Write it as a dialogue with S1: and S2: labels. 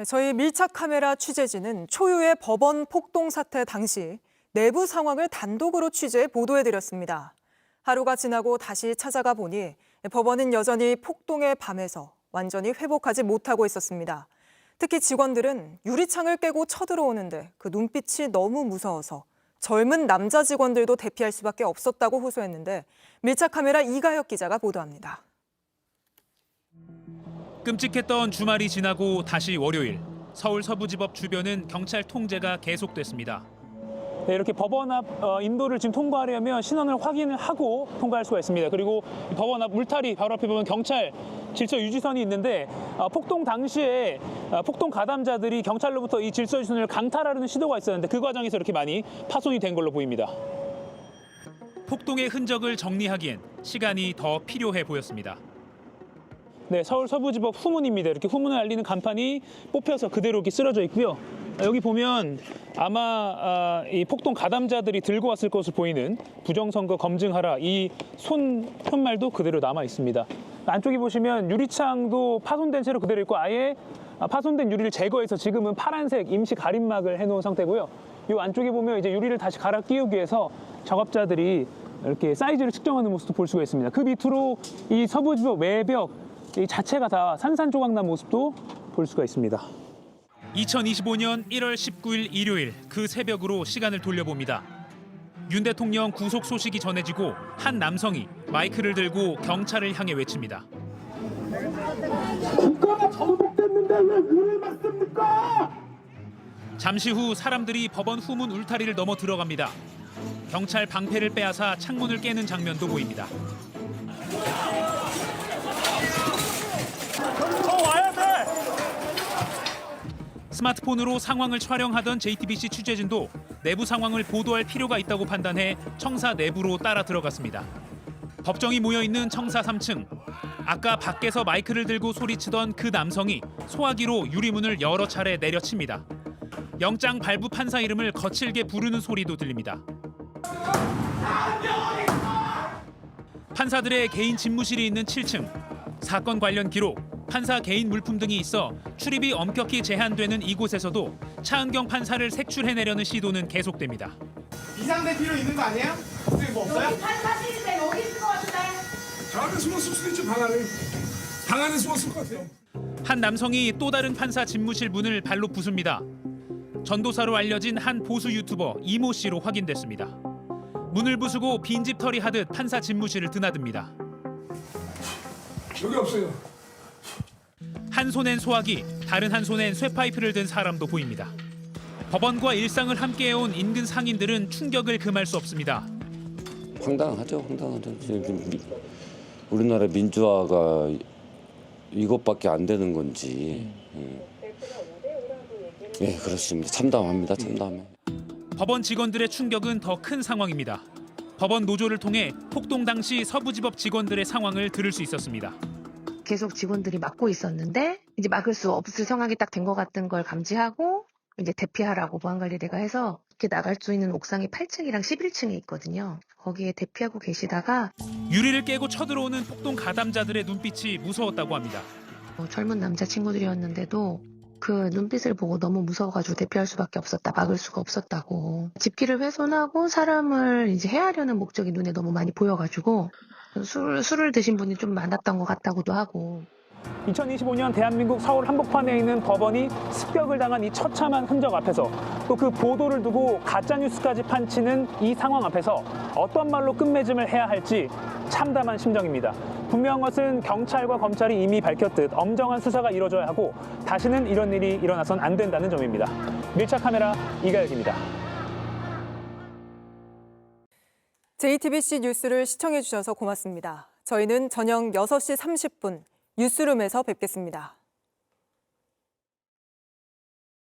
S1: 저희 밀착 카메라 취재진은 초유의 법원 폭동 사태 당시 내부 상황을 단독으로 취재해 보도해드렸습니다. 하루가 지나고 다시 찾아가 보니 법원은 여전히 폭동의 밤에서 완전히 회복하지 못하고 있었습니다. 특히 직원들은 유리창을 깨고 쳐들어오는데 그 눈빛이 너무 무서워서 젊은 남자 직원들도 대피할 수밖에 없었다고 호소했는데 밀착 카메라 이가혁 기자가 보도합니다.
S2: 끔찍했던 주말이 지나고 다시 월요일, 서울 서부지법 주변은 경찰 통제가 계속됐습니다.
S3: 네, 이렇게 법원 앞 인도를 지금 통과하려면 신원을 확인을 하고 통과할 수가 있습니다. 그리고 법원 앞 울타리 바로 앞에 보면 경찰 질서 유지선이 있는데 폭동 당시에 폭동 가담자들이 경찰로부터 이 질서 유지선을 강탈하려는 시도가 있었는데 그 과정에서 이렇게 많이 파손이 된 걸로 보입니다.
S2: 폭동의 흔적을 정리하기엔 시간이 더 필요해 보였습니다.
S3: 네, 서울 서부지법 후문입니다. 이렇게 후문을 알리는 간판이 뽑혀서 그대로 이렇게 쓰러져 있고요. 여기 보면 아마 이 폭동 가담자들이 들고 왔을 것으로 보이는 부정선거 검증하라 이 손 편말도 그대로 남아 있습니다. 안쪽에 보시면 유리창도 파손된 채로 그대로 있고 아예 파손된 유리를 제거해서 지금은 파란색 임시 가림막을 해놓은 상태고요. 이 안쪽에 보면 이제 유리를 다시 갈아 끼우기 위해서 작업자들이 이렇게 사이즈를 측정하는 모습도 볼 수가 있습니다. 그 밑으로 이 서부지법 외벽 이 자체가 다 산산조각 난 모습도 볼 수가 있습니다.
S2: 2025년 1월 19일 일요일 그 새벽으로 시간을 돌려봅니다. 윤 대통령 구속 소식이 전해지고 한 남성이 마이크를 들고 경찰을 향해 외칩니다.
S4: 국가가 정복됐는데 왜 우리 맞습니까?
S2: 잠시 후 사람들이 법원 후문 울타리를 넘어 들어갑니다. 경찰 방패를 빼앗아 창문을 깨는 장면도 보입니다. 스마트폰으로 상황을 촬영하던 JTBC 취재진도 내부 상황을 보도할 필요가 있다고 판단해 청사 내부로 따라 들어갔습니다. 법정이 모여있는 청사 3층. 아까 밖에서 마이크를 들고 소리치던 그 남성이 소화기로 유리문을 여러 차례 내려칩니다. 영장 발부 판사 이름을 거칠게 부르는 소리도 들립니다. 판사들의 개인 집무실이 있는 7층. 사건 관련 기록, 판사 개인 물품 등이 있어 출입이 엄격히 제한되는 이곳에서도 차은경 판사를 색출해내려는 시도는 계속됩니다.
S5: 비상대 필요 있는 거 아니에요? 뭐 없어요?
S6: 여기 판사실인데 여기 있을 것 같은데.
S4: 저 안에 숨었을 수도 있죠. 방 안에 숨었을 것 같아요.
S2: 한 남성이 또 다른 판사 집무실 문을 발로 부숩니다. 전도사로 알려진 한 보수 유튜버 이모 씨로 확인됐습니다. 문을 부수고 빈집털이 하듯 판사 집무실을 드나듭니다.
S4: 여기 없어요.
S2: 한 손엔 소화기, 다른 한 손엔 쇠파이프를 든 사람도 보입니다. 법원과 일상을 함께해온 인근 상인들은 충격을 금할 수 없습니다.
S7: 황당하죠, 황당하죠. 우리나라 민주화가 이것밖에 안 되는 건지. 네, 그렇습니다. 참담합니다, 참담해.
S2: 법원 직원들의 충격은 더 큰 상황입니다. 법원 노조를 통해 폭동 당시 서부지법 직원들의 상황을 들을 수 있었습니다.
S8: 계속 직원들이 막고 있었는데 이제 막을 수 없을 상황이 딱 된 것 같은 걸 감지하고 이제 대피하라고 보안관리대가 해서 이렇게 나갈 수 있는 옥상이 8층이랑 11층에 있거든요. 거기에 대피하고 계시다가
S2: 유리를 깨고 쳐들어오는 폭동 가담자들의 눈빛이 무서웠다고 합니다.
S8: 젊은 남자 친구들이었는데도 그 눈빛을 보고 너무 무서워가지고 대피할 수밖에 없었다. 막을 수가 없었다고. 집기를 훼손하고 사람을 이제 해하려는 목적이 눈에 너무 많이 보여가지고 술을 드신 분이 좀 많았던 것 같다고도 하고.
S3: 2025년 대한민국 서울 한복판에 있는 법원이 습격을 당한 이 처참한 흔적 앞에서 또 그 보도를 두고 가짜뉴스까지 판치는 이 상황 앞에서 어떤 말로 끝맺음을 해야 할지 참담한 심정입니다. 분명한 것은 경찰과 검찰이 이미 밝혔듯 엄정한 수사가 이뤄져야 하고 다시는 이런 일이 일어나선 안 된다는 점입니다. 밀착 카메라 이가혁입니다.
S1: JTBC 뉴스를 시청해주셔서 고맙습니다. 저희는 저녁 6시 30분 뉴스룸에서 뵙겠습니다.